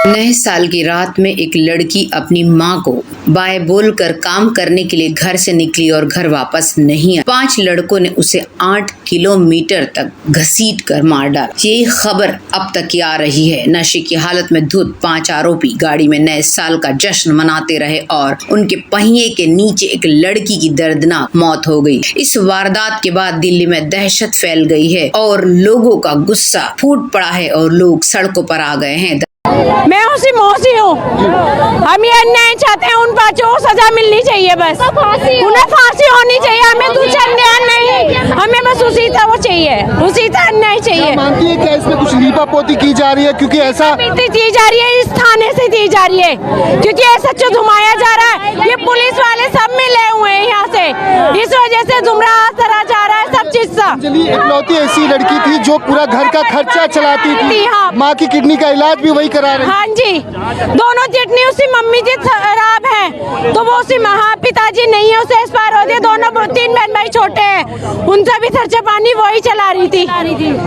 नए साल की रात में एक लड़की अपनी मां को बाय बोलकर काम करने के लिए घर से निकली और घर वापस नहीं आई। 5 लड़कों ने उसे 8 किलोमीटर तक घसीट कर मार डाला। ये खबर अब तक की आ रही है। नशे की हालत में धुत 5 आरोपी गाड़ी में नए साल का जश्न मनाते रहे और उनके पहिए के नीचे एक लड़की की दर्दनाक मौत हो गई। इस वारदात के बाद दिल्ली में दहशत फैल गई है और लोगों का गुस्सा फूट पड़ा है और लोग सड़कों पर आ गए हैं। मैं उसी मौसी हूँ। हम ये अन्याय चाहते हैं, उन बच्चों को सजा मिलनी चाहिए, बस उन्हें फांसी होनी चाहिए। हमें कुछ अन्याय नहीं, हमें बस उसी तरह वो चाहिए, उसी तरह अन्याय चाहिए। मानती है क्या इसमें कुछ लीपापोती की जा रही है? क्योंकि ऐसा की जा रही है, इस थाने से दी जा रही है, क्योंकि ऐसा जो घुमाया जा रहा है, ये पुलिस वाले सब मिले हुए हैं यहाँ से, इस वजह से गुमराह करा जा रहा है सब चीज से। इकलौती ऐसी लड़की थी जो पूरा घर का खर्चा चलाती थी, माँ की किडनी का इलाज भी वही करा रही। हाँ जी, दोनों किडनी उसी मम्मी जी खराब है, तो वो उसी पिताजी नहीं है, उसे एक्सपायर हो गए। दोनों 3 बहन भाई छोटे हैं, उनका भी खर्चा पानी वही चला रही थी,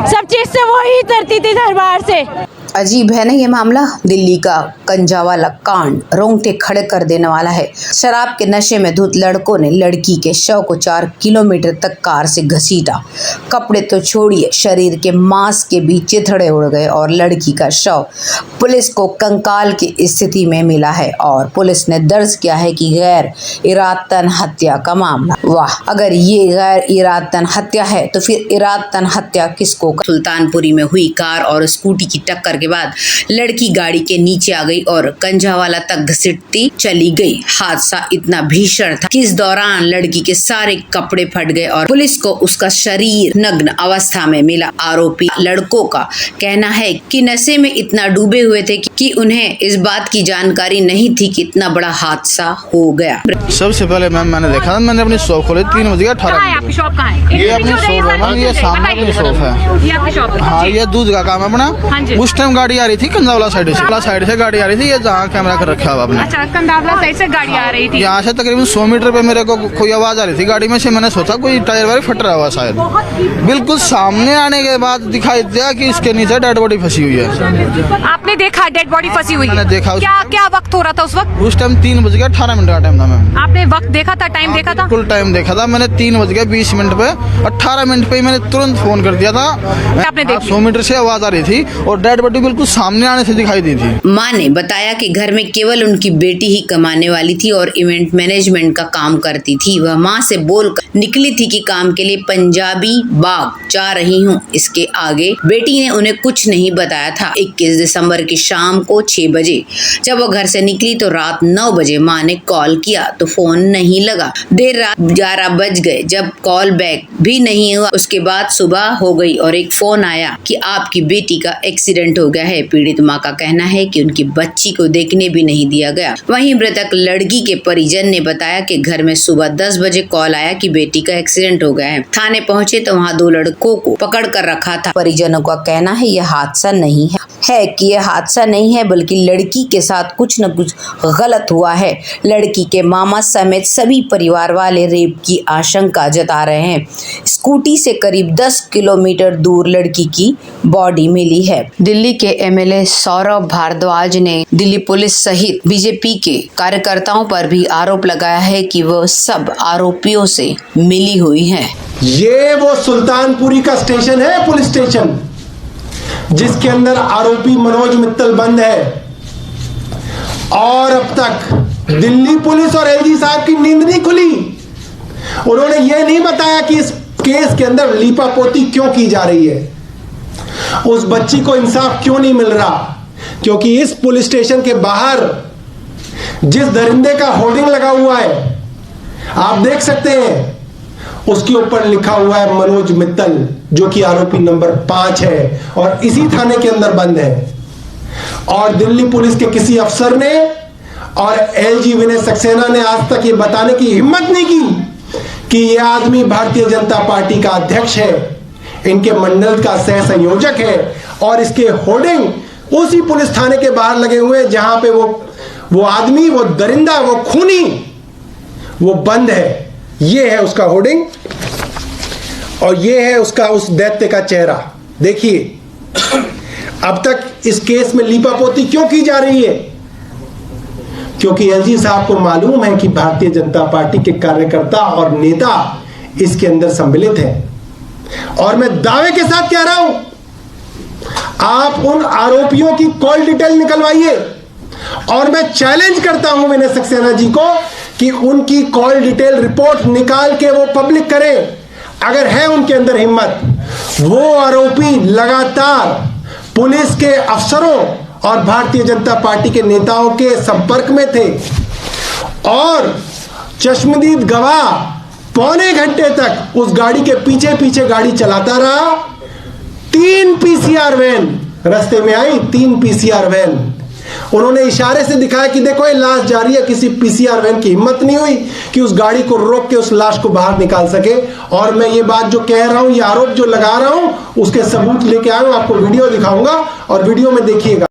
सब चीज से वही करती थी दरबार से। अजीब है ना ये मामला। दिल्ली का कंजावाला कांड रोंगटे खड़े कर देने वाला है। शराब के नशे में धुत लड़कों ने लड़की के शव को 4 किलोमीटर तक कार से घसीटा। कपड़े तो छोड़िए, शरीर के मांस के भी चिथड़े उड़ गए और लड़की का शव पुलिस को कंकाल की स्थिति में मिला है और पुलिस ने दर्ज किया है कि गैर इरादतन हत्या का मामला। वाह, अगर ये गैर इरादतन हत्या है तो फिर इरादतन हत्या किसको? सुल्तानपुरी में हुई कार और स्कूटी की टक्कर के बाद लड़की गाड़ी के नीचे आ गई और कंजावाला तक घसीटती चली गई। हादसा इतना भीषण था कि इस दौरान लड़की के सारे कपड़े फट गए और पुलिस को उसका शरीर नग्न अवस्था में मिला। आरोपी लड़कों का कहना है कि नशे में इतना डूबे हुए थे कि उन्हें इस बात की जानकारी नहीं थी कि इतना बड़ा हादसा हो गया। सबसे पहले मैम मैंने देखा था, मैंने अपनी शॉप खोली 3:18। आपकी शॉप कहाँ है? ये अपनी शॉप है मैम, ये सामने अपनी शॉप है। ये आपकी शॉप है? हाँ, ये दूध का काम है अपना। उस टाइम गाड़ी आ रही थी कंदावला साइड से गाड़ी आ रही थी, ये जहाँ कैमरा कर रखा हुआ आपने। अच्छा, कंदावला साइड से गाड़ी आ रही थी। यहाँ से तकरीबन 100 मीटर पे मेरे को कोई आवाज आ रही थी गाड़ी में से। मैंने सोचा कोई टायर वायर फट रहा हुआ शायद। बिल्कुल सामने आने के बाद दिखाई दिया कि इसके नीचे डेड बॉडी फंसी हुई है। आपने देखा डेड बॉडी फंसी हुई है? मैंने देखा। क्या वक्त हो रहा था उस वक्त? उस टाइम 3:18 का टाइम था मैम। आपने वक्त देखा था, टाइम देखा था? बिल्कुल टाइम देखा था मैंने। 3:20 पे 18 मिनट पे मैंने तुरंत फोन कर दिया था। आपने देखा? 100 मीटर से आवाज आ रही थी और डेड बॉडी बिल्कुल सामने आने से दिखाई दी थी। मां ने बताया कि घर में केवल उनकी बेटी ही कमाने वाली थी और इवेंट मैनेजमेंट का काम करती थी। वह मां से बोलकर निकली थी कि काम के लिए पंजाबी बाग जा रही हूं। इसके आगे बेटी ने उन्हें कुछ नहीं बताया था। 21 दिसंबर की शाम को 6 बजे जब वो घर से निकली तो रात 9 बजे मां ने कॉल किया तो फोन नहीं लगा। देर रात 11 बज गए जब कॉल बैक भी नहीं हुआ। उसके बाद सुबह हो गई और एक फोन आया कि आपकी बेटी का एक्सीडेंट हो गया है। पीड़ित मां का कहना है कि उनकी बच्ची को देखने भी नहीं दिया गया। वहीं मृतक लड़की के परिजन ने बताया कि घर में सुबह 10 बजे कॉल आया कि बेटी का एक्सीडेंट हो गया है। थाने पहुंचे तो वहां 2 लड़कों को पकड़ कर रखा था। परिजनों का कहना है यह हादसा नहीं है कि यह हादसा नहीं है बल्कि लड़की के साथ कुछ न कुछ गलत हुआ है। लड़की के मामा समेत सभी परिवार वाले रेप की आशंका जता रहे हैं। स्कूटी से करीब 10 किलोमीटर दूर लड़की की बॉडी मिली है। दिल्ली के एमएलए सौरभ भारद्वाज ने दिल्ली पुलिस सहित बीजेपी के कार्यकर्ताओं पर भी आरोप लगाया है कि वह सब आरोपियों से मिली हुई हैं। ये वो सुल्तानपुरी का स्टेशन है, पुलिस स्टेशन, जिसके अंदर आरोपी मनोज मित्तल बंद है और अब तक दिल्ली पुलिस और एलजी साहब की नींद नहीं खुली। उन्होंने ये नहीं बताया कि इस केस के अंदर लीपापोती क्यों की जा रही है, उस बच्ची को इंसाफ क्यों नहीं मिल रहा। क्योंकि इस पुलिस स्टेशन के बाहर जिस दरिंदे का होर्डिंग लगा हुआ है आप देख सकते हैं, उसके ऊपर लिखा हुआ है मनोज मित्तल, जो कि आरोपी नंबर 5 है और इसी थाने के अंदर बंद है। और दिल्ली पुलिस के किसी अफसर ने और एलजी विनय सक्सेना ने आज तक ये बताने की हिम्मत नहीं की कि यह आदमी भारतीय जनता पार्टी का अध्यक्ष है, इनके मंडल का सह संयोजक है और इसके होर्डिंग उसी पुलिस थाने के बाहर लगे हुए हैं जहां पे वो आदमी, वो दरिंदा, वो खूनी, वो बंद है। ये है उसका होर्डिंग और ये है उसका उस दैत्य का चेहरा। देखिए अब तक इस केस में लीपापोती क्यों की जा रही है? क्योंकि एलजी साहब को मालूम है कि भारतीय जनता पार्टी के कार्यकर्ता और नेता इसके अंदर सम्मिलित हैं। और मैं दावे के साथ कह रहा हूं, आप उन आरोपियों की कॉल डिटेल निकलवाइए और मैं चैलेंज करता हूं विनय सक्सेना जी को कि उनकी कॉल डिटेल रिपोर्ट निकाल के वो पब्लिक करें। अगर है उनके अंदर हिम्मत, वो आरोपी लगातार पुलिस के अफसरों और भारतीय जनता पार्टी के नेताओं के संपर्क में थे और चश्मदीद गवाह पौने घंटे तक उस गाड़ी के पीछे पीछे गाड़ी चलाता रहा। 3 पीसीआर वैन रास्ते में आई, 3 पीसीआर वैन। उन्होंने इशारे से दिखाया कि देखो ये लाश जा रही है। किसी पीसीआर वैन की हिम्मत नहीं हुई कि उस गाड़ी को रोक के उस लाश को बाहर निकाल सके। और मैं ये बात जो कह रहा हूं, ये आरोप जो लगा रहा हूं, उसके सबूत लेके आया हूं, आपको वीडियो दिखाऊंगा और वीडियो में देखिएगा।